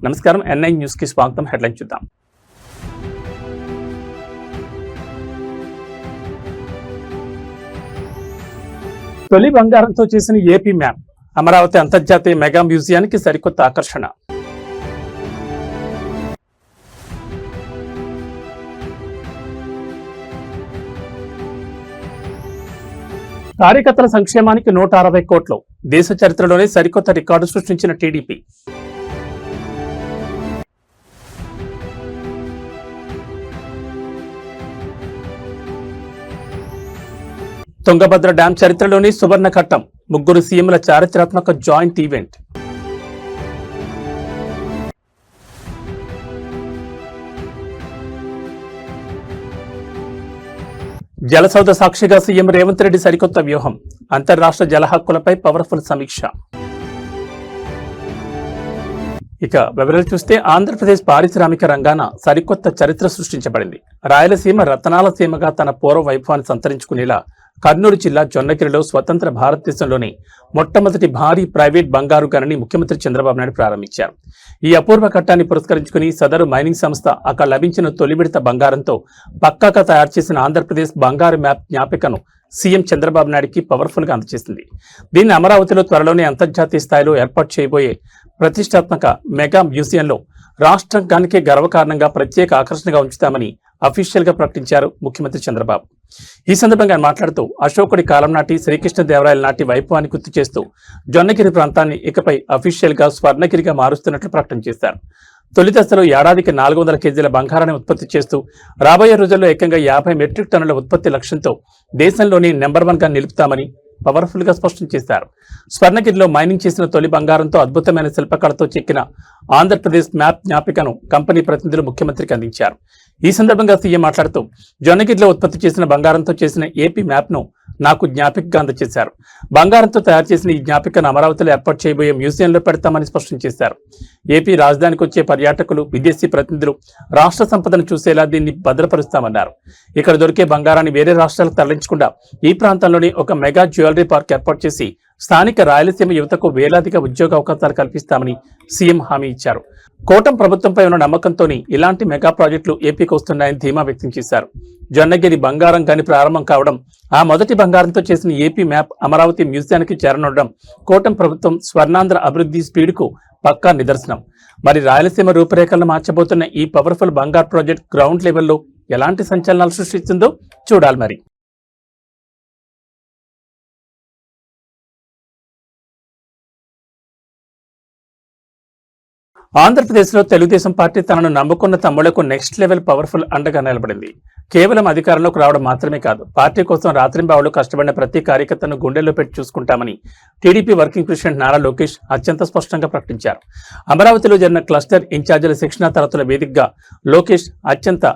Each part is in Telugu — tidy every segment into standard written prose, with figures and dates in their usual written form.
నమస్కారం, ఎన్ఐ న్యూస్ కి స్వాగతం. హెడ్లైన్ చూద్దాం. తొలి బంగారంతో చేసిన ఏపీ మ్యాప్ అమరావతి అంతర్జాతీయ మెగా మ్యూజియానికి సరికొత్త ఆకర్షణ. కార్యకర్తల సంక్షేమానికి 160 కోట్లు, దేశ చరిత్రలోనే సరికొత్త రికార్డు సృష్టించిన టీడీపీ. తుంగభద్ర డ్యాం చరిత్రలోని సువర్ణ ఘట్టం, ముగ్గురు సీఎంల చారిత్రాత్మక జాయింట్ ఈవెంట్. జలసౌధ సాక్షిగా సీఎం రేవంత్ రెడ్డి సరికొత్త వ్యూహం, అంతర్రాష్ట్ర జల హక్కులపై పవర్ఫుల్ సమీక్ష. ఇక వివరాలు చూస్తే ఆంధ్రప్రదేశ్ పారిశ్రామిక రంగాన సరికొత్త చరిత్ర సృష్టించబడింది. రాయలసీమ రతనాల సీమగా తన పూర్వ వైభవాన్ని సంతరించుకునేలా కర్నూలు జిల్లా జొన్నగిరిలో స్వతంత్ర భారతదేశంలోని మొట్టమొదటి భారీ ప్రైవేట్ బంగారు గనిని ముఖ్యమంత్రి చంద్రబాబు నాయుడు ప్రారంభించారు. ఈ అపూర్వ ఘట్టాన్ని పురస్కరించుకుని సదరు మైనింగ్ సంస్థ అక్కడ లభించిన తొలి విడత బంగారంతో పక్కాగా తయారు చేసిన ఆంధ్రప్రదేశ్ బంగారు మ్యాప్ జ్ఞాపికను సీఎం చంద్రబాబు నాయుడుకి పవర్ఫుల్ గా అందజేసింది. దీన్ని అమరావతిలో త్వరలోనే అంతర్జాతీయ స్థాయిలో ఏర్పాటు చేయబోయే ప్రతిష్టాత్మక మెగా మ్యూజియంలో రాష్ట్రానికే గర్వకారణంగా ప్రత్యేక ఆకర్షణగా ఉంచుతామని అఫీషియల్ గా ప్రకటించారు ముఖ్యమంత్రి చంద్రబాబు. ఈ సందర్భంగా మాట్లాడుతూ అశోకుడి కాలం నాటి శ్రీకృష్ణదేవరాయల నాటి వైభవాన్ని గుర్తు చేస్తూ జొన్నగిరి ప్రాంతాన్ని ఇకపై అఫీషియల్ గా స్వర్ణగిరిగా మారుస్తున్నట్లు ప్రకటన చేశారు. తొలి దశలో ఏడాదికి 400 కేజీల బంగారాన్ని ఉత్పత్తి చేస్తూ రాబోయే రోజుల్లో ఏకంగా 50 మెట్రిక్ టన్నుల ఉత్పత్తి లక్ష్యంతో దేశంలోని నెంబర్ 1 గా నిలుపుతామని పవర్ఫుల్ గా స్పష్టం చేశారు. స్వర్ణగిరిలో మైనింగ్ చేసిన తొలి బంగారంతో అద్భుతమైన శిల్పకళతో చెక్కిన ఆంధ్రప్రదేశ్ మ్యాప్ జ్ఞాపికను కంపెనీ ప్రతినిధులు ముఖ్యమంత్రికి అందించారు. ఈ సందర్భంగా సీఎం మాట్లాడుతూ జొన్నగిరిలో ఉత్పత్తి చేసిన బంగారంతో చేసిన ఏపీ మ్యాప్ ను నాకు జ్ఞాపికగా అందజేశారు. బంగారంతో తయారు చేసిన ఈ జ్ఞాపికను అమరావతిలో ఏర్పాటు చేయబోయే మ్యూజియంలో పెడతామని స్పష్టం చేశారు. ఏపీ రాజధానికి వచ్చే పర్యాటకులు, విదేశీ ప్రతినిధులు రాష్ట్ర సంపదను చూసేలా దీన్ని భద్రపరుస్తామన్నారు. ఇక్కడ దొరికే బంగారాన్ని వేరే రాష్ట్రాలకు తరలించకుండా ఈ ప్రాంతంలోని ఒక మెగా జ్యువెలరీ పార్క్ ఏర్పాటు చేసి స్థానిక రాయలసీమ యువతకు వేలాదిగా ఉద్యోగ అవకాశాలు కల్పిస్తామని సీఎం హామీ ఇచ్చారు. కూటమి ప్రభుత్వంపై ఉన్న నమ్మకంతోనే ఇలాంటి మెగా ప్రాజెక్టులు ఏపీకి వస్తున్నాయని ధీమా వ్యక్తం చేశారు. జొన్నగిరి బంగారం గని ప్రారంభం కావడం, ఆ మొదటి బంగారంతో చేసిన ఏపీ మ్యాప్ అమరావతి మ్యూజియానికి చేరనుండడం కూటమి ప్రభుత్వం స్వర్ణాంధ్ర అభివృద్ధి స్పీడ్కు పక్కా నిదర్శనం. మరి రాయలసీమ రూపురేఖలను మార్చబోతున్న ఈ పవర్ఫుల్ బంగారు ప్రాజెక్ట్ గ్రౌండ్ లెవెల్లో ఎలాంటి సంచలనాలు సృష్టిస్తుందో చూడాలి. మరి ఆంధ్రప్రదేశ్లో తెలుగుదేశం పార్టీ తనను నమ్ముకున్న తమ్ముళ్లకు నెక్స్ట్ లెవెల్ పవర్ఫుల్ అండగా నిలబడింది. కేవలం అధికారంలోకి రావడం మాత్రమే కాదు, పార్టీ కోసం రాత్రింబావులు కష్టపడిన ప్రతి కార్యకర్తను గుండెల్లో పెట్టి చూసుకుంటామని TDP working president Nara Lokesh అత్యంత స్పష్టంగా ప్రకటించారు. అమరావతిలో జరిగిన క్లస్టర్ ఇన్ఛార్జీల శిక్షణా తరగతుల వేదికగా లోకేష్ అత్యంత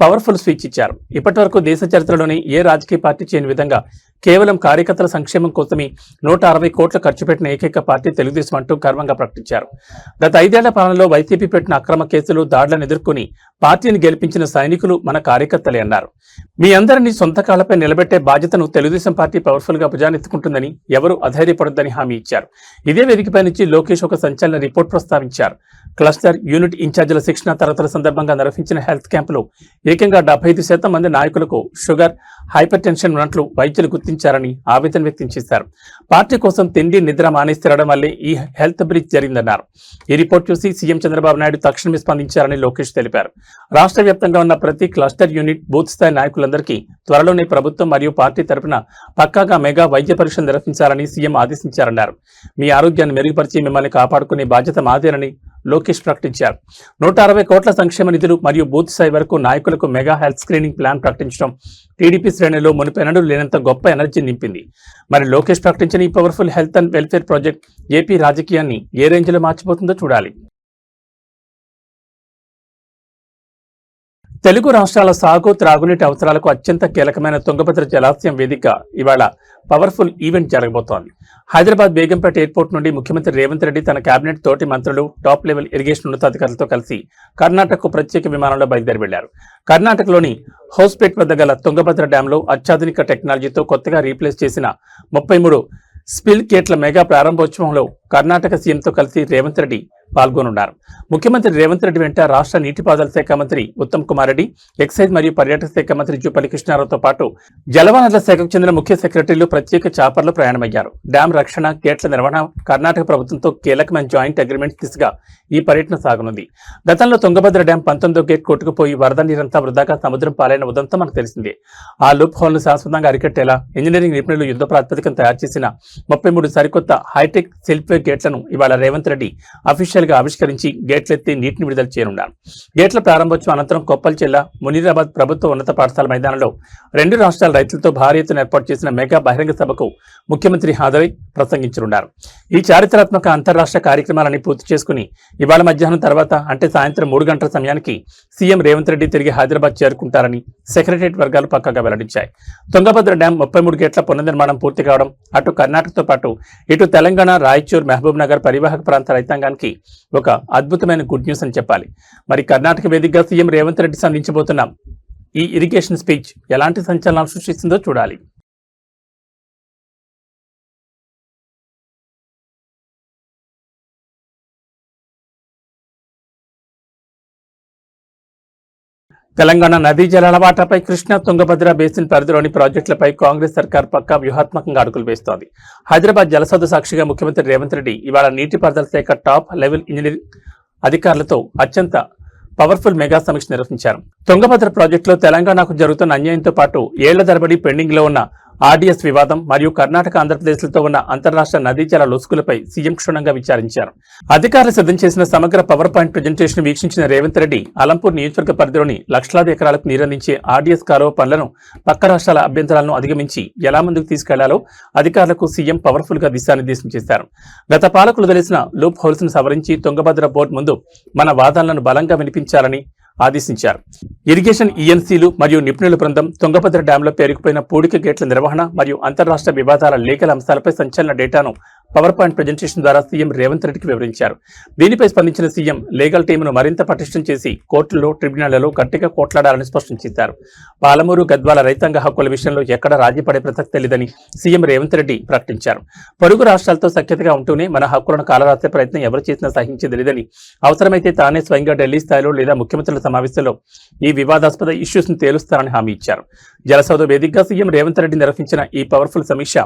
పవర్ఫుల్ స్పీచ్ ఇచ్చారు. ఇప్పటి వరకు దేశ చరిత్రలోని ఏ రాజకీయ పార్టీ చేయని విధంగా కేవలం కార్యకర్తల సంక్షేమం కోసమే 160 కోట్లు ఖర్చు పెట్టిన ఏకైక పార్టీ తెలుగుదేశం అంటూ గర్వంగా ప్రకటించారు. గత 5 ఏళ్ల పాలనలో వైసీపీ పెట్టిన అక్రమ కేసులు, దాడులను ఎదుర్కొని పార్టీని గెలిపించిన సైనికులు మన కార్యకర్తలే అన్నారు. మీ అందరినీ సొంత కాళ్లపై నిలబెట్టే బాధ్యతను తెలుగుదేశం పార్టీ పవర్ఫుల్ గా భుజానెత్తుకుంటుందని, ఎవరూ అధైర్యపడొద్దని హామీ ఇచ్చారు. ఇదే వేదికపై నుంచి లోకేష్ ఒక సంచలన రిపోర్ట్ ప్రస్తావించారు. క్లస్టర్ యూనిట్ ఇన్ఛార్జీల శిక్షణ తరగతుల సందర్భంగా నిర్వహించిన హెల్త్ క్యాంపులో ఏకంగా 75% మంది నాయకులకు షుగర్, హైపర్ టెన్షన్ ఉన్నట్లు వైద్యులు గుర్తించారని ఆవేదన వ్యక్తం చేశారు. పార్టీ కోసం తిండి, నిద్ర మానేసి తిరగడం వల్లే ఈ హెల్త్ బ్రీచ్ జరిగిందన్నారు. ఈ రిపోర్ట్ చూసి సీఎం చంద్రబాబు నాయుడు తక్షణమే స్పందించారని లోకేష్ తెలిపారు. రాష్ట్ర వ్యాప్తంగా ఉన్న ప్రతి క్లస్టర్ యూనిట్, బూత్ స్థాయి నాయకులందరికీ త్వరలోనే ప్రభుత్వం మరియు పార్టీ తరపున పక్కాగా మెగా వైద్య పరీక్షలు నిర్వహించాలని సీఎం ఆదేశించారన్నారు. మీ ఆరోగ్యాన్ని మెరుగుపరిచి మిమ్మల్ని కాపాడుకునే బాధ్యత మాదేనని లోకేష్ ప్రకటించారు. 160 కోట్ల సంక్షేమ నిధులు మరియు బూత్ స్థాయి వరకు నాయకులకు మెగా హెల్త్ స్క్రీనింగ్ ప్లాన్ ప్రకటించడం టీడీపీ శ్రేణిలో మునుపెన్నడూ లేనంత గొప్ప ఎనర్జీ నింపింది. మరి లోకేష్ ప్రకటించిన ఈ powerful health and welfare project AP రాజకీయాన్ని ఏ రేంజ్ లో మార్చిపోతుందో చూడాలి. తెలుగు రాష్ట్రాల సాగు, త్రాగునీటి అవసరాలకు అత్యంత కీలకమైన తుంగభద్ర జలాశయం వేదిక ఇవాళ పవర్ఫుల్ ఈవెంట్ జరగబోతోంది. హైదరాబాద్ బేగంపేట ఎయిర్పోర్ట్ నుండి ముఖ్యమంత్రి రేవంత్ రెడ్డి తన కేబినెట్ తోటి మంత్రులు, టాప్ లెవెల్ ఇరిగేషన్ ఉన్నతాధికారులతో కలిసి కర్ణాటకకు ప్రత్యేక విమానంలో బయలుదేరి వెళ్లారు. కర్ణాటకలోని హౌస్పేట్ వద్ద గల తుంగభద్ర డ్యాంలో అత్యాధునిక టెక్నాలజీతో కొత్తగా రీప్లేస్ చేసిన 33 స్పిల్ గేట్ల మెగా ప్రారంభోత్సవంలో కర్ణాటక సీఎంతో కలిసి రేవంత్ రెడ్డి పాల్గొనున్నారు. ముఖ్యమంత్రి రేవంత్ రెడ్డి వెంట రాష్ట్ర నీటిపారుదల శాఖ మంత్రి ఉత్తమ్ కుమార్ రెడ్డి, ఎక్సైజ్ మరియు పర్యాటక శాఖ మంత్రి జూపల్లి కృష్ణారావుతో పాటు జలవనరుల శాఖకు చెందిన ముఖ్య సెక్రటరీలు ప్రత్యేక చాపర్లు ప్రయాణమయ్యారు. డ్యాం రక్షణ, గేట్ల నిర్వహణ, కర్ణాటక ప్రభుత్వంతో కీలకమైన జాయింట్ అగ్రిమెంట్స్ దిశగా ఈ పర్యటన సాగనుంది. గతంలో తుంగభద్ర డ్యాం 19వ గేట్ కొట్టుకుపోయి వరద నీరంతా వృధాగా సముద్రం పాలైన ఉదంతం మనకు తెలిసిందే. ఆ లూప్ హోల్ను శాశ్వతంగా అరికట్టేలా ఇంజనీరింగ్ నిపుణులు యుద్ధ ప్రాతిపదికన తయారు చేసిన 33 సరికొత్త హైటెక్ సెల్ఫ్వే గేట్లను ఇవాళ రేవంత్ రెడ్డి అఫీషియల్ గా ఆవిష్కరించి గేట్లెత్తి నీటిని విడుదల చేయనున్నారు. గేట్ల ప్రారంభోత్సవం అనంతరం కొప్పల్ జిల్లా మునీరాబాద్ ప్రభుత్వ ఉన్నత పాఠశాల మైదానంలో 2 రాష్ట్రాల రైతులతో భారీ ఎత్తున ఏర్పాటు చేసిన మెగా బహిరంగ సభకు ముఖ్యమంత్రి హాజరై ప్రసంగించనున్నారు. ఈ చారిత్రాత్మక అంతర్రాష్ట్ర కార్యక్రమాలని పూర్తి చేసుకుని ఇవాళ మధ్యాహ్నం తర్వాత అంటే సాయంత్రం 3 గంటల సమయానికి సీఎం రేవంత్ రెడ్డి తిరిగి హైదరాబాద్ చేరుకుంటారని సెక్రటరియట్ వర్గాలు పక్కాగా వెల్లడించాయి. తుంగభద్ర డ్యాం 33 గేట్ల పునర్నిర్మాణం పూర్తి కావడం అటు కర్ణాటకతో పాటు ఇటు తెలంగాణ, రాయచూర్, మహబూబ్ నగర్ పరివాహక ప్రాంత రైతాంగానికి ఒక అద్భుతమైన గుడ్ న్యూస్ అని చెప్పాలి. మరి కర్ణాటక వేదికగా సీఎం రేవంత్ రెడ్డి సంధించబోతున్న ఈ ఇరిగేషన్ స్పీచ్ ఎలాంటి సంచలనాలు సృష్టిస్తుందో చూడాలి. తెలంగాణ నదీ జలాల వాటాపై కృష్ణా, తుంగభద్ర బేసిన్ పరిధిలోని ప్రాజెక్టులపై కాంగ్రెస్ సర్కార్ పక్కా వ్యూహాత్మకంగా అడుగులు వేస్తోంది. హైదరాబాద్ జలసౌధ సాక్షిగా ముఖ్యమంత్రి రేవంత్ రెడ్డి ఇవాళ నీటిపారుదల శాఖ టాప్ లెవెల్ ఇంజనీరింగ్ అధికారులతో అత్యంత పవర్ఫుల్ మెగా సమీక్ష నిర్వహించారు. తుంగభద్ర ప్రాజెక్టులో తెలంగాణకు జరుగుతున్న అన్యాయంతో పాటు ఏళ్ల తరబడి పెండింగ్ లో ఉన్న ఆర్డీఎస్ వివాదం మరియు కర్ణాటక, ఆంధ్రప్రదేశ్లతో ఉన్న అంతర్రాష్ట్ర నదీ జల లొసుగులపై సీఎం క్షుణ్ణంగా విచారించారు. అధికారులు సిద్ధం చేసిన సమగ్ర పవర్ పాయింట్ ప్రెజెంటేషన్ వీక్షించిన రేవంత్ రెడ్డి అలంపూర్ నియోజకవర్గ పరిధిలోని లక్షలాది ఎకరాలకు నీరందించే ఆర్డీఎస్ కాలువ పనులను పక్క రాష్ట్రాల అభ్యంతరాలను అధిగమించి ఎలా ముందుకు తీసుకెళ్లాలో అధికారులకు సీఎం పవర్ఫుల్ గా దిశానిర్దేశం చేశారు. గత పాలకులు తెలిసిన లూప్ హోల్స్ ను సవరించి తుంగభద్ర బోర్డు ముందు మన వాదనలను బలంగా వినిపించాలని ఆదేశించారు. ఇరిగేషన్ ఈఎన్సీలు మరియు నిపుణుల బృందం తుంగభద్ర డ్యాంలో పేరుకుపోయిన పూడిక గేట్ల నిర్వహణ మరియు అంతర్రాష్ట్ర వివాదాల లీగల్ అంశాలపై సంచలన డేటాను పవర్ పాయింట్ ప్రెజెంటేషన్ ద్వారా సీఎం రేవంత్ రెడ్డికి వివరించారు. దీనిపై స్పందించిన సీఎం లీగల్ టీమును మరింత పటిష్టం చేసి కోర్టుల్లో, ట్రిబ్యునళ్లలో గట్టిగా కోట్లాడాలని స్పష్టం చేశారు. పాలమూరు, గద్వాల రైతాంగ హక్కుల విషయంలో ఎక్కడ రాజీ పడే ప్రసక్తే లేదని సీఎం రేవంత్ రెడ్డి ప్రకటించారు. పొరుగు రాష్ట్రాలతో సఖ్యతగా ఉంటూనే మన హక్కులను కాలరాసే ప్రయత్నం ఎవరు చేసినా సహించేది లేదని, అవసరమైతే తానే స్వయంగా ఢిల్లీ స్థాయిలో లేదా ముఖ్యమంత్రుల సమావేశంలో ఈ వివాదాస్పద ఇష్యూస్ ను తేలుస్తారని హామీ ఇచ్చారు. జలసౌధ వేదికగా సీఎం రేవంత్ రెడ్డి నిర్వహించిన ఈ పవర్ఫుల్ సమీక్ష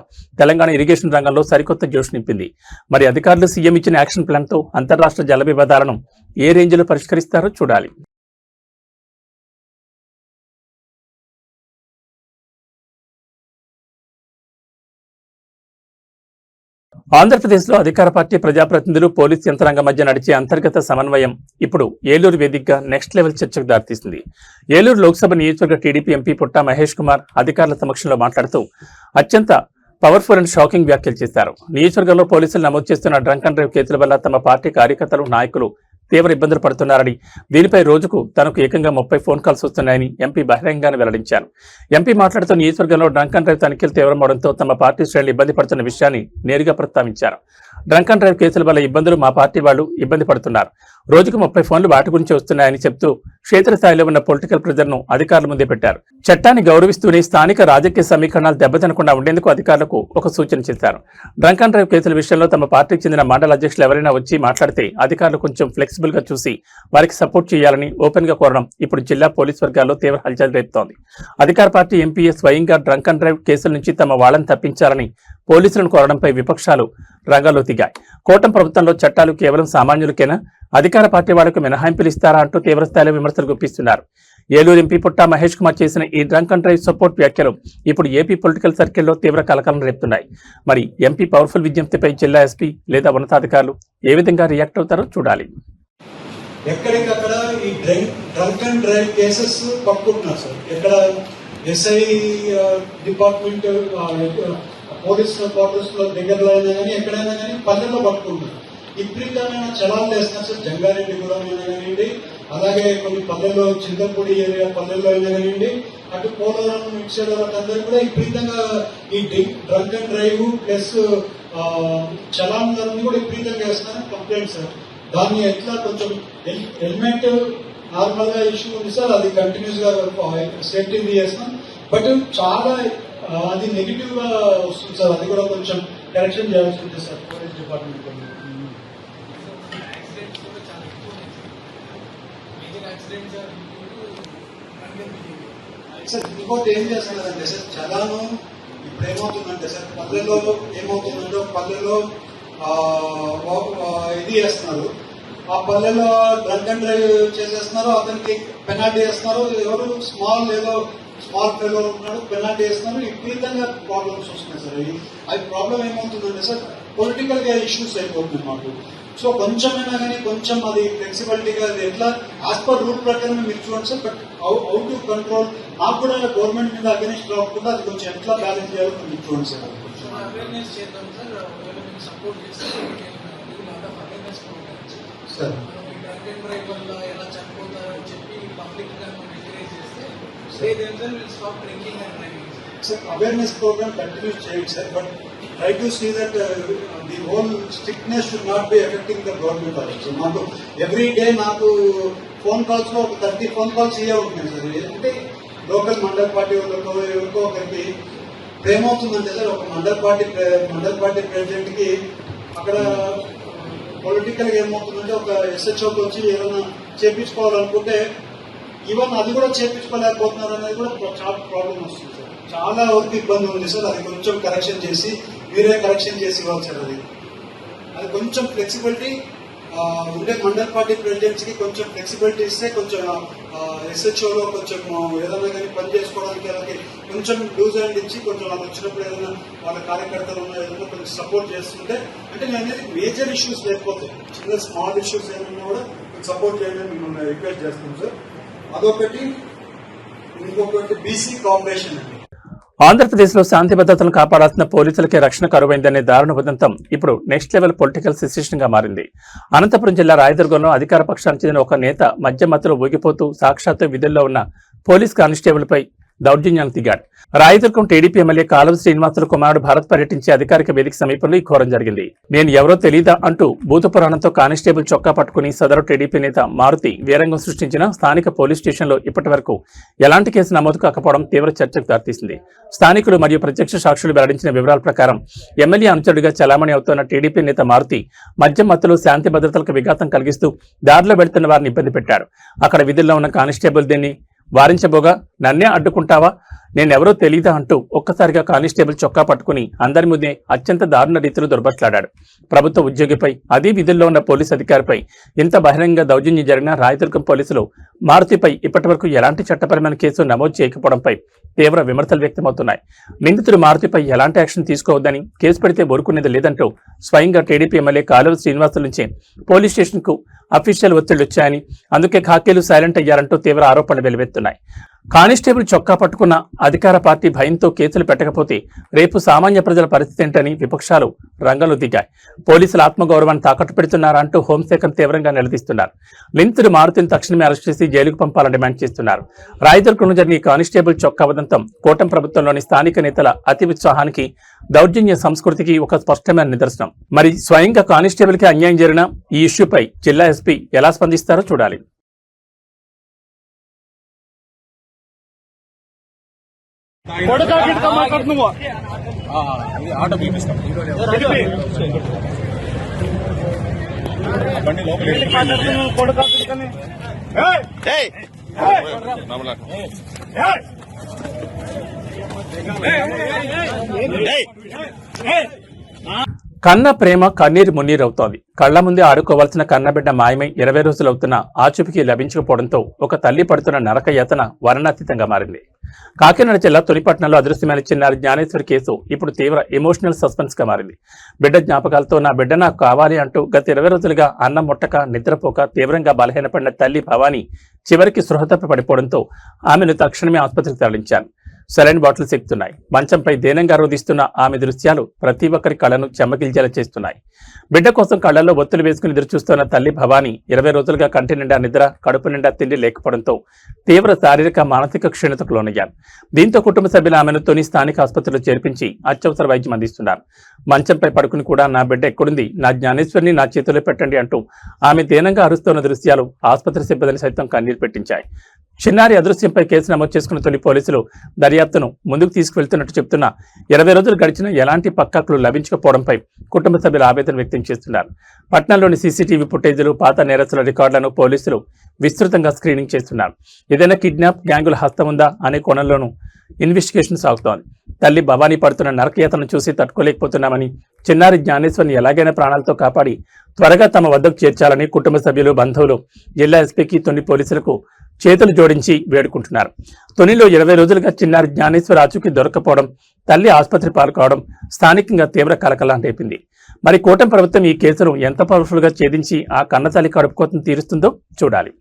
తెలంగాణ ఇరిగేషన్ రంగంలో సరికొత్త జోష్ నింపింది. మరి అధికారులు సీఎం ఇచ్చిన యాక్షన్ ప్లాన్ తో అంతర్రాష్ట్ర జల వివాదాలను ఏ రేంజ్ లో పరిష్కరిస్తారో చూడాలి. ఆంధ్రప్రదేశ్లో అధికార పార్టీ, ప్రజాప్రతినిధులు, పోలీసు యంత్రాంగం మధ్య నడిచే అంతర్గత సమన్వయం ఇప్పుడు ఏలూరు వేదికగా నెక్స్ట్ లెవెల్ చర్చకు దారితీసింది. ఏలూరు లోక్సభ నియోజకవర్గ టీడీపీ ఎంపీ పుట్టా మహేష్ కుమార్ అధికారుల సమక్షంలో మాట్లాడుతూ అత్యంత పవర్ఫుల్ అండ్ షాకింగ్ వ్యాఖ్యలు చేశారు. నియోజకవర్గంలో పోలీసులు నమోదు చేస్తున్న డ్రంక్ అండ్ డ్రైవ్ కేసుల వల్ల తమ పార్టీ కార్యకర్తలు, నాయకులు తీవ్ర ఇబ్బందులు పడుతున్నారని, దీనిపై రోజుకు తనకు ఏకంగా 30 ఫోన్ కాల్స్ వస్తున్నాయని ఎంపీ బహిరంగంగానే వెల్లడించారు. ఎంపీ మాట్లాడుతూ నియోజకవర్గంలో డ్రంక్ అండ్ డ్రైవ్ తనిఖీలు తీవ్రమవడంతో తమ పార్టీ శ్రేణులు ఇబ్బంది పడుతున్న విషయాన్ని నేరుగా ప్రస్తావించారు. డ్రంక్ అండ్ డ్రైవ్ కేసుల వల్ల ఇబ్బందులు మా పార్టీ వాళ్ళు ఇబ్బంది పడుతున్నారు. రోజుకు 30 ఫోన్లు వాటి గురించి వస్తున్నాయని చెప్తూ క్షేత్రస్థాయిలో ఉన్న పొలిటికల్ ప్రెజర్ ను అధికారుల ముందే పెట్టారు. చట్టాన్ని గౌరవిస్తూనే స్థానిక రాజకీయ సమీకరణాలు దెబ్బతినకుండా ఉండేందుకు అధికారులకు ఒక సూచన చేశారు. డ్రంక్ అండ్ డ్రైవ్ కేసుల విషయంలో తమ పార్టీకి చెందిన మండల అధ్యక్షులు ఎవరైనా వచ్చి మాట్లాడితే అధికారులు కొంచెం ఫ్లెక్సిబుల్ గా చూసి వారికి సపోర్ట్ చేయాలని ఓపెన్ గా కోరడం ఇప్పుడు జిల్లా పోలీస్ వర్గాల్లో తీవ్ర హల్చల్ రేపుతోంది. అధికార పార్టీ ఎంపీఏ స్వయంగా డ్రంక్ అండ్ డ్రైవ్ కేసుల నుంచి తమ వాళ్ళని తప్పించాలని పోలీసులను కోరడంపై విపక్షాలు రంగంలో దిగాయి. కూటమి ప్రభుత్వంలో చట్టాలు కేవలం సామాన్యులకేనా, అధికార పార్టీ వాళ్లకు మినహాయింపులు ఇస్తారా అంటూ తీవ్రస్థాయిలో విమర్శలు గుప్పిస్తున్నారు. ఏలూరు ఎంపీ పుట్టా మహేష్ కుమార్ చేసిన ఈ డ్రంక్ అండ్ డ్రైవ్ సపోర్ట్ వ్యాఖ్యలు ఇప్పుడు ఏపీ పొలిటికల్ సర్కిల్లో తీవ్ర కలకలం రేపుతున్నాయి. మరి ఎంపీ పవర్ఫుల్ విజ్ఞప్తిపై జిల్లా ఎస్పీ లేదా ఉన్నతాధికారులు ఏ విధంగా రియాక్ట్ అవుతారో చూడాలి. ఎక్కడికక్కడ ఈ డ్రంక్ అండ్ డ్రైవ్ కేసెస్ పట్టుకుంటున్నారు సార్. ఎక్కడ ఎస్ఐ డిపార్ట్మెంట్, పోలీస్ క్వార్టర్స్ లో దగ్గరలో అయినా కానీ ఎక్కడైనా కానీ పల్లెల్లో పట్టుకుంటున్నారు. విపరీతమైన చలాలు వేస్తున్నారు సార్. జంగారెడ్డి కూడా అయినా కానివ్వండి, అలాగే కొన్ని పల్లెల్లో, చింతపూడి ఏరియా పల్లెల్లో అయినా కానివ్వండి, అటు పోలవరం ఇటు సైడ్ వాళ్ళందరూ కూడా విపరీతంగా ఈ డ్రంక్ అండ్ డ్రైవ్ ప్లస్ చలాన్లన్నీ కూడా విపరీతంగా వేస్తున్నారని కంప్లైంట్ సార్. దాన్ని ఎట్లా కొంచెం హెల్మెట్ నార్మల్ గా ఇష్యూ ఉంది సార్, అది కంటిన్యూస్ గా సేఫ్టీ చేస్తాం. బట్ చాలా అది నెగిటివ్ గా వస్తుంది సార్. అది కూడా కొంచెం కరెక్షన్ చేయాల్సి ఉంటుంది sir police department. accidents are due to drunken behavior. Sir ఇంకోటి ఏం చేస్తున్నారంటే సార్ చలాను ఇప్పుడు ఏమవుతుందంటే సార్ పల్లెల్లో ఏమవుతుందంటే పల్లెల్లో ఇది చేస్తున్నారు, ఆ పల్లెలో డ్రంక్ అండ్ డ్రైవ్ చేసేస్తున్నారు, అతనికి పెనాల్టీ వేస్తున్నారు, ఎవరు స్మాల్ ఫెలో ఉన్నాడు పెనాల్టీ వేస్తున్నారు, విపరీతంగా ప్రాబ్లమ్స్ వస్తున్నాయి సార్. అది ప్రాబ్లం ఏమవుతుందంటే సార్ పొలిటికల్ గా ఇష్యూస్ అయిపోతుంది మాకు. సో కొంచెమైనా కానీ కొంచెం అది ఫ్లెక్సిబిలిటీగా ఎట్లా యాజ్ పర్ రూల్ ప్రకారం మీరు చూడండి sir. But how to control నాకు కూడా గవర్నమెంట్ మీద అగెనిస్ట్ రాకుండా అది కొంచెం ఎట్లా బ్యాలెన్స్ చేయాలో మీరు చూడండి సార్. అవేర్నెస్ చేద్దాం సార్, ఒకవేళ మీకు సపోర్ట్ చేస్తే awareness programmes sir drunk and drive వల్ల ఎలా చనిపోతారో అని చెప్పి పబ్లిక్ గా ఎంకరేజ్ చేస్తే they themselves will stop drinking and driving. Sir, awareness program continues change, sir, but try to see that the whole strictness should not be affecting the government also. Not every day నాకు ఫోన్ కాల్స్ లో ఒక 30 ఫోన్ కాల్స్ ఇవే ఉంటున్నాయి సార్. అంటే లోకల్ మండల పార్టీ వాళ్ళతో ఎవరికో ఒకరికి ఏమవుతుందంటే సార్, ఒక మండల పార్టీ ప్రెసిడెంట్ కి అక్కడ పొలిటికల్ గా ఏమవుతుందంటే ఒక ఎస్హెచ్ఓకి వచ్చి ఏదైనా చేపించుకోవాలనుకుంటే ఈవెన్ అది కూడా చేయించుకోలేకపోతున్నారు అనేది కూడా చాలా ప్రాబ్లం వస్తుంది సార్. చాలా వరకు ఇబ్బంది ఉంది సార్. అది కొంచెం కరెక్షన్ చేసి మీరే కరెక్షన్ చేసి ఇవ్వాలి సార్. అది కొంచెం ఫ్లెక్సిబిలిటీ ఉండే మండల పార్టీ ప్రెసిడెంట్స్ కి కొంచెం ఫ్లెక్సిబిలిటీ ఇస్తే కొంచెం ఎస్హెచ్ఓలో కొంచెం ఏదైనా కానీ పని చేసుకోవడానికి వాళ్ళకి కొంచెం లూజ్ హ్యాండ్ ఇచ్చి కొంచెం వాళ్ళకి వచ్చినప్పుడు ఏదైనా వాళ్ళ కార్యకర్తలు ఏదైనా కొంచెం సపోర్ట్ చేస్తుంటే, అంటే నేను అనేది మేజర్ ఇష్యూస్ లేకపోతే చిన్న స్మాల్ ఇష్యూస్ ఏమన్నా కూడా సపోర్ట్ చేయాలని మిమ్మల్ని రిక్వెస్ట్ చేస్తున్నాం సార్. అదొకటి. ఇంకొకటి బీసీ కాంపిటీషన్ అండి. ఆంధ్రప్రదేశ్లో శాంతి భద్రతలను కాపాడాల్సిన పోలీసులకే రక్షణ కరువైందనే దారుణ ఉదంతం ఇప్పుడు నెక్స్ట్ లెవెల్ పొలిటికల్ సిచ్యుయేషన్ గా మారింది. అనంతపురం జిల్లా రాయదుర్గంలో అధికార పక్షానికి చెందిన ఒక నేత మధ్య మత్తులో ఊగిపోతూ సాక్షాత్తు విధుల్లో ఉన్న పోలీస్ కానిస్టేబుల్ పై దౌర్జన్యానికి దిగాడు. రాయదుర్గం టీడీపీ ఎమ్మెల్యే కాలువ శ్రీనివాసులు కుమారుడు భారత్ పర్యటించే అధికారిక వేదిక సమీపంలో ఈ ఘోరం జరిగింది. నేను ఎవరో తెలీదా అంటూ భూత పురాణంతో కానిస్టేబుల్ చొక్కా పట్టుకుని సదరు టీడీపీ నేత మారుతి వీరంగం సృష్టించిన స్థానిక పోలీస్ స్టేషన్లో ఇప్పటి వరకు ఎలాంటి కేసు నమోదు కాకపోవడం తీవ్ర చర్చకు దారితీసింది. స్థానికులు మరియు ప్రత్యక్ష సాక్షులు వెల్లడించిన వివరాల ప్రకారం ఎమ్మెల్యే అనుచరుడిగా చలామణి అవుతున్న టీడీపీ నేత మారుతి మద్యం మత్తులో శాంతి భద్రతలకు విఘాతం కలిగిస్తూ దారిలో వెళ్తున్న వారిని ఇబ్బంది పెట్టాడు. అక్కడ విధుల్లో ఉన్న కానిస్టేబుల్ దీన్ని వారించబోగా నన్నే అడ్డుకుంటావా, నేనెవరో తెలీదా అంటూ ఒక్కసారిగా కానిస్టేబుల్ చొక్కా పట్టుకుని అందరి ముందే అత్యంత దారుణ రీతిలో దుర్భట్లాడాడు. ప్రభుత్వ ఉద్యోగిపై, అదే విధుల్లో ఉన్న పోలీసు అధికారిపై ఇంత బహిరంగ దౌర్జన్యం జరిగిన రాయదుర్గం పోలీసులు మారుతిపై ఇప్పటివరకు ఎలాంటి చట్టపరమైన కేసు నమోదు చేయకపోవడంపై తీవ్ర విమర్శలు వ్యక్తమవుతున్నాయి. నిందితుడు మారుతిపై ఎలాంటి యాక్షన్ తీసుకోవద్దని, కేసు పెడితే ఊరుకునేది లేదంటూ స్వయంగా టీడీపీ ఎమ్మెల్యే కాలువ శ్రీనివాసుల నుంచి పోలీస్ స్టేషన్ కు అఫీషియల్ ఒత్తిళ్లు వచ్చాయని, అందుకే ఖాకీలు సైలెంట్ అయ్యారంటూ తీవ్ర ఆరోపణలు వెలువెత్తున్నాయి. కానిస్టేబుల్ చొక్కా పట్టుకున్న అధికార పార్టీ భయంతో కేసులు పెట్టకపోతే రేపు సామాన్య ప్రజల పరిస్థితి ఏంటని విపక్షాలు రంగంలో దిగాయి. పోలీసుల ఆత్మగౌరవాన్ని తాకట్టు పెడుతున్నారా అంటూ హోంశాఖను తీవ్రంగా నిలదీస్తున్నారు. నిందితుడు మారుతిని తక్షణమే అరెస్ట్ చేసి జైలుకు పంపాలని డిమాండ్ చేస్తున్నారు. రాయదుర్గంలో జరిగిన కానిస్టేబుల్ చొక్కా ఉదంతం కూటమి ప్రభుత్వంలోని స్థానిక నేతల అతి ఉత్సాహానికి, దౌర్జన్య సంస్కృతికి ఒక స్పష్టమైన నిదర్శనం. మరి స్వయంగా కానిస్టేబుల్ కి అన్యాయం జరిగిన ఈ ఇష్యూపై జిల్లా ఎస్పీ ఎలా స్పందిస్తారో చూడాలి. ఆటో పిలిపిస్తాం బండి కన్న ప్రేమ కన్నీరు మున్నీరవుతోంది. కళ్ల ముందే ఆడుకోవాల్సిన కన్నబిడ్డ మాయమై 20 రోజులవుతున్నా ఆచూపికి లభించకపోవడంతో ఒక తల్లి పడుతున్న నరక యాతన వర్ణాతీతంగా మారింది. కాకినాడ జిల్లా తొలిపట్నంలో అదృశ్యమైన చిన్నారి జ్ఞానేశ్వరి కేసు ఇప్పుడు తీవ్ర ఎమోషనల్ సస్పెన్స్ గా మారింది. బిడ్డ జ్ఞాపకాలతో నా బిడ్డ నాకు కావాలి అంటూ గత 20 రోజులుగా అన్నం ముట్టక నిద్రపోక తీవ్రంగా బలహీనపడిన తల్లి భవానీ చివరికి స్పృహ తప్పి పడిపోవడంతో ఆమెను తక్షణమే ఆసుపత్రికి తరలించారు. Saline bottles ఎక్కుతున్నాయి. మంచంపై దీనంగా రోధిస్తున్న ఆమె దృశ్యాలు ప్రతి ఒక్కరి కళ్ళను చెమ్మగిల్చేలా చేస్తున్నాయి. బిడ్డ కోసం కళ్లలో ఒత్తులు వేసుకుని ఎదురుచూస్తున్న తల్లి భవానీ 20 రోజులుగా కంటి నిండా నిద్ర, కడుపు నిండా తిండి లేకపోవడంతో తీవ్ర శారీరక మానసిక క్షీణతకు లోనయ్యారు. దీంతో కుటుంబ సభ్యులు ఆమెను తొని స్థానిక ఆసుపత్రిలో చేర్పించి అత్యవసర వైద్యం అందిస్తున్నారు. మంచంపై పడుకుని కూడా నా బిడ్డ ఎక్కడుంది, నా జ్ఞానేశ్వరిని నా చేతిలో పెట్టండి అంటూ ఆమె దీనంగా అరుస్తున్న దృశ్యాలు ఆసుపత్రి సిబ్బందిని సైతం కన్నీరు పెట్టించాయి. చిన్నారి అదృశ్యంపై కేసు నమోదు చేసుకున్న తొలి పోలీసులు దర్యాప్తును ముందుకు తీసుకువెళ్తున్నట్టు చెప్తున్నా 20 రోజులు గడిచినా ఎలాంటి పక్కాకులు లభించకపోవడంపై కుటుంబ సభ్యులు ఆవేదన వ్యక్తం చేస్తున్నారు. పట్నంలోని సీసీటీవీ ఫుటేజీలు, పాత నేరస్తుల రికార్డులను పోలీసులు విస్తృతంగా స్క్రీనింగ్ చేస్తున్నారు. ఏదైనా కిడ్నాప్, గ్యాంగుల హస్తం ఉందా అనే కోణంలోనూ ఇన్వెస్టిగేషన్ సాగుతోంది. తల్లి భవానీ పడుతున్న నరకయాతను చూసి తట్టుకోలేకపోతున్నామని, చిన్నారి జ్ఞానేశ్వర్ని ఎలాగైనా ప్రాణాలతో కాపాడి త్వరగా తమ వద్దకు చేర్చాలని కుటుంబ సభ్యులు, బంధువులు జిల్లా ఎస్పీకి, తుని పోలీసులకు చేతులు జోడించి వేడుకుంటున్నారు. తునిలో 20 రోజులుగా చిన్నారి జ్ఞానేశ్వర్ ఆచూకీ దొరకపోవడం, తల్లి ఆసుపత్రి పాల్గొవడం స్థానికంగా తీవ్ర కలకలం రేపింది. మరి కూటమి ప్రభుత్వం ఈ కేసును ఎంత పవర్ఫుల్ గా ఛేదించి ఆ కన్నతల్లి కడుపుకోతను తీరుస్తుందో చూడాలి.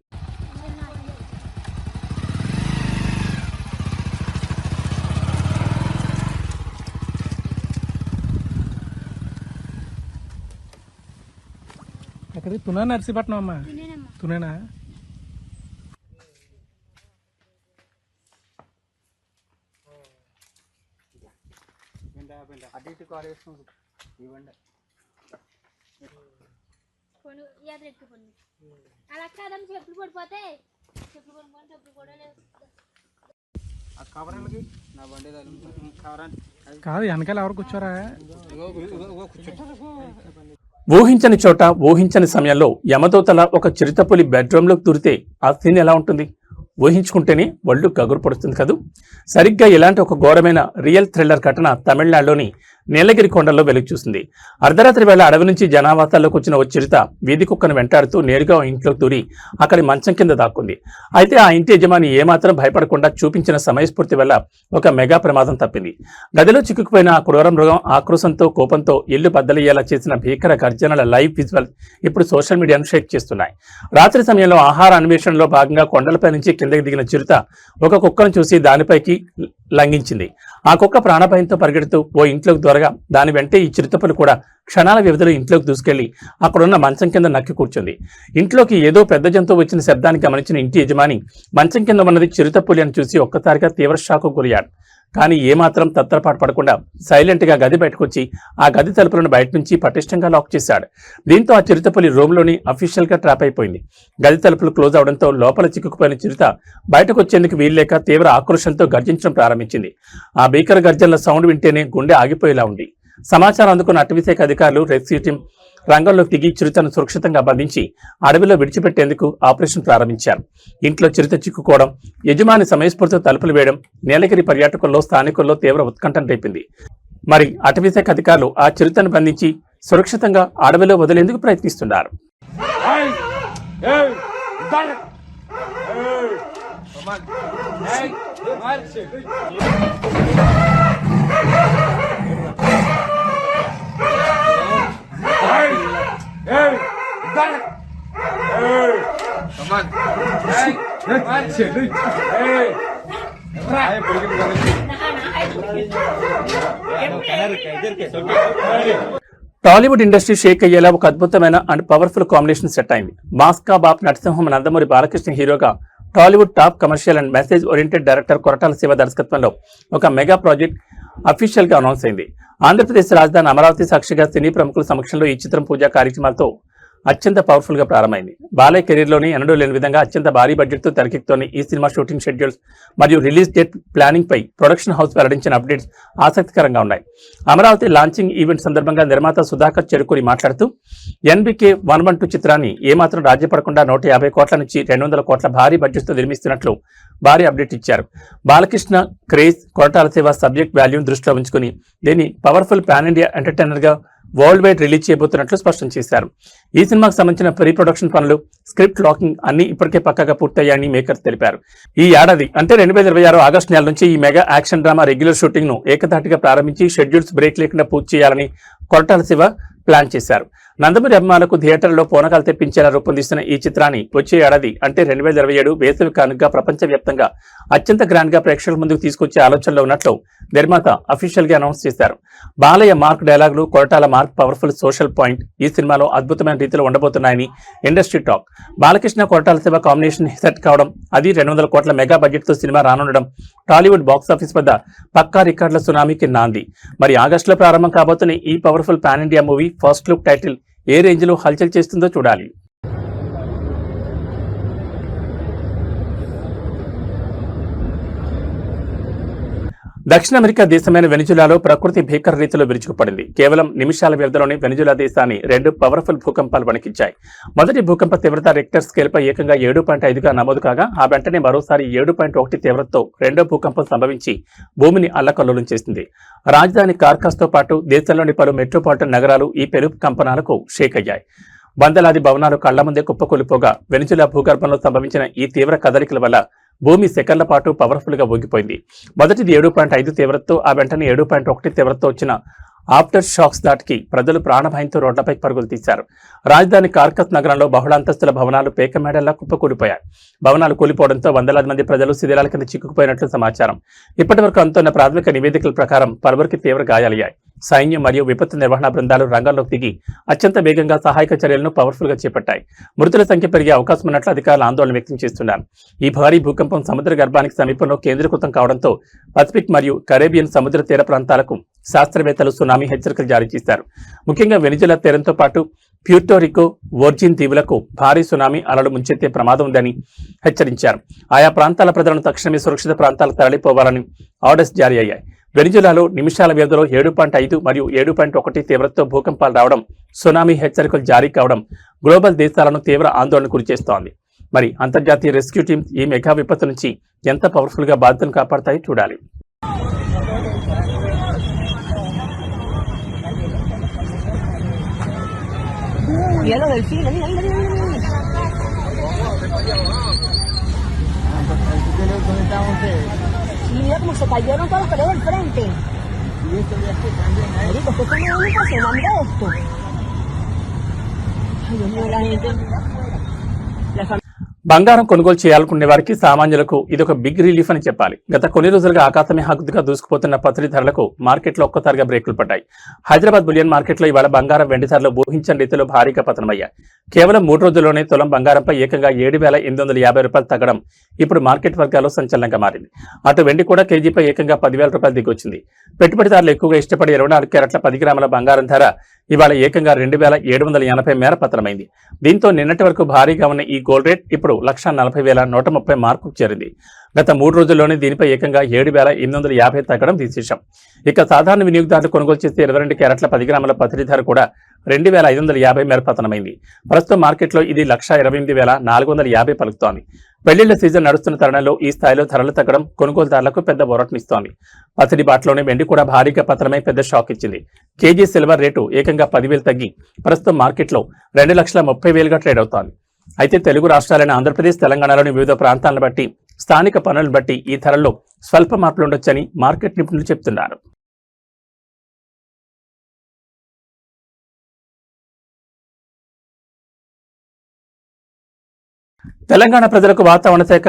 ఎక్కడి తునా నర్సీపట్నం అమ్మా? తునేనా? అలా కాదని చెప్పులు పడిపోతే చెప్పులు కొనుక్కొని చెప్పులు కూడా లేవు. కాదు, వెనకాల ఎవరు కూర్చోరా? ఊహించని చోట, ఊహించని సమయంలో యమదూతల ఒక చిరుతపులి బెడ్రూమ్లోకి దూరితే ఆ సీన్ ఎలా ఉంటుంది? ఊహించుకుంటేనే ఒళ్ళు గగురు పడుతుంది కదూ. సరిగ్గా ఇలాంటి ఒక ఘోరమైన రియల్ థ్రిల్లర్ ఘటన తమిళనాడులోని నీలగిరి కొండల్లో వెలుగు చూసింది. అర్ధరాత్రి వేళ అడవి నుంచి జనావాసాల్లోకి వచ్చిన ఓ చిరుత వీధి కుక్కను వెంటాడుతూ నేరుగా ఇంట్లోకి దూరి అక్కడి మంచం కింద దాక్కుంది. అయితే ఆ ఇంటి యజమాని ఏమాత్రం భయపడకుండా చూపించిన సమయస్ఫూర్తి వల్ల ఒక మెగా ప్రమాదం తప్పింది. గదిలో చిక్కుకుపోయిన ఆ క్రూర మృగం ఆక్రోశంతో, కోపంతో ఇల్లు బద్దలయ్యేలా చేసిన భీకర గర్జనల లైవ్ విజువల్ ఇప్పుడు సోషల్ మీడియాను షేక్ చేస్తున్నాయి. రాత్రి సమయంలో ఆహార అన్వేషణలో భాగంగా కొండలపై నుంచి కిందకి దిగిన చిరుత ఒక కుక్కను చూసి దానిపైకి లంఘించింది. ఆ కుక్క ప్రాణభయంతో పరిగెడుతూ ఓ ఇంట్లోకి దూరగా దాని వెంటే ఈ చిరుతపులి కూడా క్షణాల వ్యవధిలో ఇంట్లోకి దూసుకెళ్లి అక్కడున్న మంచం కింద నక్కి కూర్చుంది. ఇంట్లోకి ఏదో పెద్ద జంతువు వచ్చిన శబ్దాన్ని గమనించిన ఇంటి యజమాని మంచం కింద ఉన్నది చిరుతపులి అని చూసి ఒక్కసారిగా తీవ్ర షాకు గురయ్యాడు. కానీ ఏమాత్రం తత్తరపాటు పడకుండా సైలెంట్ గా గది బయటకు వచ్చి ఆ గది తలుపులను బయట నుంచి పటిష్టంగా లాక్ చేశాడు. దీంతో ఆ చిరుతపులి రూమ్లోని అఫీషియల్ గా ట్రాప్ అయిపోయింది. గది తలుపులు క్లోజ్ అవడంతో లోపల చిక్కుకుపోయిన చిరుత బయటకు వచ్చేందుకు వీల్లేక తీవ్ర ఆక్రోశంతో గర్జించడం ప్రారంభించింది. ఆ భీకర గర్జనల సౌండ్ వింటేనే గుండె ఆగిపోయేలా ఉంది. సమాచారం అందుకున్న అటవీశాఖ అధికారులు, రెస్క్యూ టీం రంగంలోకి దిగి చిరుతను సురక్షితంగా బంధించి అడవిలో విడిచిపెట్టేందుకు ఆపరేషన్ ప్రారంభించారు. ఇంట్లో చిరుత చిక్కుకోవడం, యజమాని సమయస్ఫూర్తితో తలుపులు వేయడం నీలగిరి పర్యాటకుల్లో, స్థానికుల్లో తీవ్ర ఉత్కంఠను రేపింది. మరి అటవీశాఖ అధికారులు ఆ చిరుతను బంధించి సురక్షితంగా అడవిలో వదిలేందుకు ప్రయత్నిస్తున్నారు. టాలీవుడ్ ఇండస్ట్రీ షేక్ అయ్యేలా ఒక అద్భుతమైన అండ్ పవర్ఫుల్ కాంబినేషన్ సెట్ అయింది. మాస్కా బాప్ నరసింహం నందమూరి బాలకృష్ణ హీరోగా Tollywood top commercial and message oriented director Koratala Shiva దర్శకత్వంలో ఒక మెగా ప్రాజెక్ట్ అఫీషియల్ గా అనౌన్స్ అయింది. ఆంధ్రప్రదేశ్ రాజధాని అమరావతి సాక్షిగా సినీ ప్రముఖుల సమక్షంలో ఈ చిత్రం పూజా కార్యక్రమాలతో అత్యంత పవర్ఫుల్ గా ప్రారంభమైంది. బాలయ్య కెరీర్ లోని ఎన్నడూ లేని విధంగా అత్యంత భారీ బడ్జెట్ తో తెరకెక్కుతోన్న ఈ సినిమా షూటింగ్ షెడ్యూల్స్ మరియు రిలీజ్ డేట్ ప్లానింగ్ పై ప్రొడక్షన్ హౌస్ వెల్లడించిన అప్డేట్స్ ఆసక్తికరంగా ఉన్నాయి. అమరావతి లాంచింగ్ ఈవెంట్ సందర్భంగా నిర్మాత సుధాకర్ చెరుకూరి మాట్లాడుతూ NBK 112 చిత్రాన్ని ఏమాత్రం రాజ్యపడకుండా 150 కోట్ల నుంచి 200 కోట్ల భారీ బడ్జెట్ తో నిర్మిస్తున్నట్లు భారీ అప్డేట్ ఇచ్చారు. బాలకృష్ణ క్రేజ్, కొరటాల శివ సబ్జెక్ట్ వాల్యూని దృష్టిలో ఉంచుకుని దీన్ని పవర్ఫుల్ పాన్ ఇండియా ఎంటర్టైనర్ గా వరల్డ్ వైడ్ రిలీజ్ చేయబోతున్నట్లు స్పష్టం చేశారు. ఈ సినిమాకు సంబంధించిన ప్రీ ప్రొడక్షన్ పనులు, స్క్రిప్ట్ లాకింగ్ అన్ని ఇప్పటికే పక్కగా పూర్తయ్యాయని మేకర్స్ తెలిపారు. ఈ ఏడాది అంటే 2026 ఆగస్టు నెల నుంచి ఈ mega action drama regular shooting ను ఏకధాటిగా ప్రారంభించి షెడ్యూల్స్ బ్రేక్ లేకుండా పూర్తి చేయాలని కొరటాల శివ ప్లాన్ చేశారు. నందమూరి అభిమానులకు థియేటర్లో పూనకాలు తెప్పించేలా రూపొందిస్తున్న ఈ చిత్రాన్ని వచ్చే ఏడాది అంటే 2027 వేసవి కానుకగా ప్రపంచవ్యాప్తంగా అత్యంత గ్రాండ్ గా ప్రేక్షకుల ముందుకు తీసుకొచ్చే ఆలోచనలో ఉన్నట్లు నిర్మాత అఫీషియల్ గా అనౌన్స్ చేశారు. బాలయ్య మార్క్ డైలాగులు, Koratala mark powerful social point ఈ సినిమాలో అద్భుతమైన రీతిలో ఉండబోతున్నాయని industry talk. Balakrishna Koratala Siva combination set కావడం, అది 200 కోట్ల మెగా బడ్జెట్ తో సినిమా రానుండడం టాలీవుడ్ బాక్సాఫీస్ వద్ద పక్కా రికార్డుల సునామీకి నాంది. మరి ఆగస్టులో ప్రారంభం కాబోతున్న ఈ powerful pan India movie first look title ఏ రేంజ్ లో హల్చల్ చేస్తుందో చూడాలి. దక్షిణ అమెరికా దేశమైన వెనిజులాలో ప్రకృతి భీకర రీతిలో విరుచుకుపడింది. కేవలం నిమిషాల వ్యవధిలోనే వెనిజులా దేశాన్ని 2 పవర్ఫుల్ భూకంపాలు వణికించాయి. మొదటి భూకంప తీవ్రత రిక్టర్ స్కేల్పై ఏకంగా 7.5గా నమోదు కాగా ఆ వెంటనే మరోసారి 7.1 తీవ్రతతో రెండో భూకంపం సంభవించి భూమిని అల్లకల్లోలం చేసింది. రాజధాని కార్కాస్తో పాటు దేశంలోని పలు మెట్రోపాలిటన్ నగరాలు ఈ పెను కంపనాలకు షేక్ అయ్యాయి. వందలాది భవనాలు కళ్ల ముందే కుప్పకూలిపోగా వెనిజులా భూగర్భంలో సంభవించిన ఈ తీవ్ర కదలికల వల్ల భూమి సెకన్ల పాటు పవర్ఫుల్ గా ఊగిపోయింది. మొదటిది 7.5 తీవ్రతతో ఆ వెంటనే 7.1 తీవ్రతతో వచ్చిన ఆఫ్టర్ షాక్స్ దాటికి ప్రజలు ప్రాణభయంతో రోడ్లపై పరుగులు తీశారు. రాజధాని కార్కస్ నగరంలో బహుళాంతస్తుల భవనాలు పేకమేడల్లా కుప్పకూలిపోయాయి. భవనాలు కూలిపోవడంతో వందలాది మంది ప్రజలు శిథిలాల కింద చిక్కుకుపోయినట్లు సమాచారం. ఇప్పటి వరకు అందుతున్న ప్రాథమిక నివేదికల ప్రకారం పలువురికి తీవ్ర గాయాలయ్యాయి. సైన్యం మరియు విపత్తు నిర్వహణ బృందాలు రంగంలోకి దిగి అత్యంత వేగంగా సహాయక చర్యలను పవర్ఫుల్ గా చేపట్టాయి. మృతుల సంఖ్య పెరిగే అవకాశం ఉన్నట్లు అధికారులు ఆందోళన వ్యక్తం చేస్తున్నారు. ఈ భారీ భూకంపం సముద్ర గర్భానికి సమీపంలో కేంద్రీకృతం కావడంతో పసిఫిక్ మరియు కరేబియన్ సముద్ర తీర ప్రాంతాలకు శాస్త్రవేత్తలు సునామీ హెచ్చరికలు జారీ చేశారు. ముఖ్యంగా వెనిజులా తీరంతో పాటు ప్యూర్టోరికో, వర్జిన్ దీవులకు భారీ సునామీ అలలు ముంచెత్తే ప్రమాదం ఉందని హెచ్చరించారు. ఆయా ప్రాంతాల ప్రజలను తక్షణమే సురక్షిత ప్రాంతాలకు తరలిపోవాలని ఆర్డర్స్ జారీ అయ్యాయి. వెనిజులాలో నిమిషాల వ్యవధిలో 7.5 మరియు 7.1 తీవ్రతతో భూకంపాలు రావడం, సునామీ హెచ్చరికలు జారీ కావడం గ్లోబల్ దేశాలను తీవ్ర ఆందోళనకు గురిచేస్తోంది. మరి అంతర్జాతీయ రెస్క్యూ టీమ్స్ ఈ మెగా విపత్తు నుంచి ఎంత పవర్ఫుల్ గా బాధ్యతను కాపాడతాయో చూడాలి. Mira lo del cine, mira, mira, mira, mira. Sí, mira cómo se cayeron todas las paredes del frente. Marico, esto es como una impresión, mira esto. Ay, Dios mío, la gente. La familia. బంగారం కొనుగోలు చేయాలనుకునే వారికి సామాన్యులకు ఇదొక బిగ్ రిలీఫ్ అని చెప్పాలి. గత కొన్ని రోజులుగా ఆకాశమే హద్దుగా దూసుకుపోతున్న పసిడి ధరలకు మార్కెట్లో ఒక్కసారిగా బ్రేకులు పడ్డాయి. హైదరాబాద్ బులియన్ మార్కెట్లో ఇవాళ బంగారం, వెండి ధరలు ఊహించని రీతిలో భారీగా పతనమయ్యాయి. కేవలం 3 రోజుల్లోనే తులం బంగారంపై ఏకంగా 7,850 రూపాయలు తగ్గడం ఇప్పుడు మార్కెట్ వర్గాల్లో సంచలనంగా మారింది. అటు వెండి కూడా కేజీపై ఏకంగా 10,000 రూపాయలు దిగొచ్చింది. పెట్టుబడిదారులు ఎక్కువగా ఇష్టపడే 24 క్యారెట్ల 10 గ్రాముల బంగారం ధర ఇవాళ ఏకంగా 2,780 మేర పతనమైంది. దీంతో నిన్నటి వరకు భారీగా ఉన్న ఈ గోల్డ్ రేట్ ఇప్పుడు 1,40,130 మార్కుకు చేరింది. గత 3 రోజుల్లోనే దీనిపై ఏకంగా 7,850 తగ్గడం విశేషం. ఇక సాధారణ వినియోగదారులు కొనుగోలు చేసే 22 క్యారెట్ల 10 గ్రాముల పసిడి ధర కూడా 2,550 మేర పతనమైంది. ప్రస్తుతం మార్కెట్లో ఇది 1,28,450 పలుకుతోంది. పెళ్లిళ్ల సీజన్ నడుస్తున్న తరుణంలో ఈ స్థాయిలో ధరలు తగ్గడం కొనుగోలుదారులకు పెద్ద ఊరటనిస్తోంది. పసిడి బాటలోనే వెండి కూడా భారీగా పతనమై పెద్ద షాక్ ఇచ్చింది. కేజీ సిల్వర్ రేటు ఏకంగా 10,000 తగ్గి ప్రస్తుతం మార్కెట్లో 2,30,000గా ట్రేడ్ అవుతోంది. అయితే తెలుగు రాష్ట్రాలైన ఆంధ్రప్రదేశ్, తెలంగాణలోని వివిధ ప్రాంతాలను బట్టి, స్థానిక పనులను బట్టి ఈ ధరల్లో స్వల్ప మార్పులు ఉండొచ్చని మార్కెట్ నిపుణులు చెబుతున్నారు. తెలంగాణ ప్రజలకు వాతావరణ శాఖ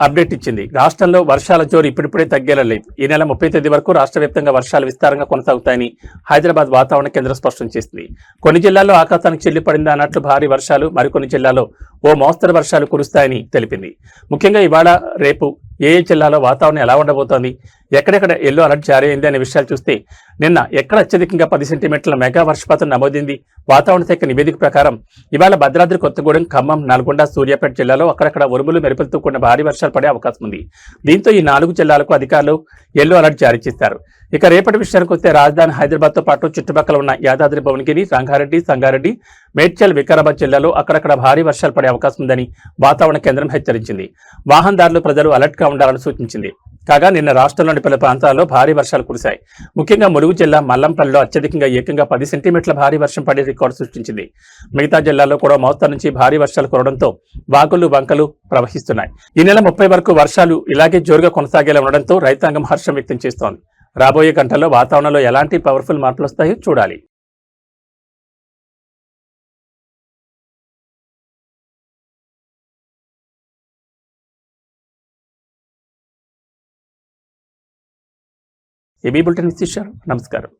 అప్డేట్ ఇచ్చింది. రాష్ట్రంలో వర్షాల జోరు ఇప్పుడిప్పుడే తగ్గేలా లేదు. ఈ నెల 30 తేదీ వరకు రాష్ట్ర వ్యాప్తంగా వర్షాలు విస్తారంగా కొనసాగుతాయని హైదరాబాద్ వాతావరణ కేంద్రం స్పష్టం చేసింది. కొన్ని జిల్లాల్లో ఆకాశానికి చెల్లిపడిందా అన్నట్లు భారీ వర్షాలు, మరికొన్ని జిల్లాల్లో ఓ మోస్తరు వర్షాలు కురుస్తాయని తెలిపింది. ముఖ్యంగా ఇవాళ, రేపు ఏ జిల్లాలో వాతావరణం ఎలా ఉండబోతోంది, ఎక్కడెక్కడ ఎల్లో అలర్ట్ జారీ అయింది అనే విషయాలు చూస్తే నిన్న ఎక్కడ అత్యధికంగా 10 సెంటీమీటర్ల మెగా వర్షపాతం నమోదైంది. వాతావరణ శాఖ నివేదిక ప్రకారం ఇవాళ భద్రాద్రి కొత్తగూడెం, ఖమ్మం, నల్గొండ, సూర్యాపేట జిల్లాలో అక్కడక్కడ ఉరుములు మెరుపులతో కూడిన భారీ వర్షాలు పడే అవకాశం ఉంది. దీంతో ఈ 4 జిల్లాలకు అధికారులు ఎల్లో అలర్ట్ జారీ చేశారు. ఇక రేపటి విషయానికి వస్తే రాజధాని హైదరాబాద్ తో పాటు చుట్టుపక్కల ఉన్న యాదాద్రి, భువనగిరి, రంగారెడ్డి, సంగారెడ్డి, మేడ్చల్, వికారాబాద్ జిల్లాలో అక్కడక్కడ భారీ వర్షాలు పడే అవకాశం ఉందని వాతావరణ కేంద్రం హెచ్చరించింది. వాహనదారులు, ప్రజలు అలర్ట్ గా ఉండాలని సూచించింది. కాగా నిన్న రాష్ట్రంలోని పలు ప్రాంతాల్లో భారీ వర్షాలు కురిశాయి. ముఖ్యంగా ములుగు జిల్లా మల్లంపల్లిలో అత్యధికంగా ఏకంగా 10 సెంటీమీటర్ల భారీ వర్షం పడే రికార్డు సృష్టించింది. మిగతా జిల్లాల్లో కూడా మోస్తరు నుంచి భారీ వర్షాలు కురవడంతో వాగులు, వంకలు ప్రవహిస్తున్నాయి. ఈ నెల 30 వరకు వర్షాలు ఇలాగే జోరుగా కొనసాగేలా ఉండడంతో రైతాంగం హర్షం వ్యక్తం చేస్తోంది. రాబోయే గంటల్లో వాతావరణంలో ఎలాంటి పవర్ఫుల్ మార్పులు వస్తాయో చూడాలి. ఏబీ బులెటిన్ ఇచ్చేశారు. నమస్కారం.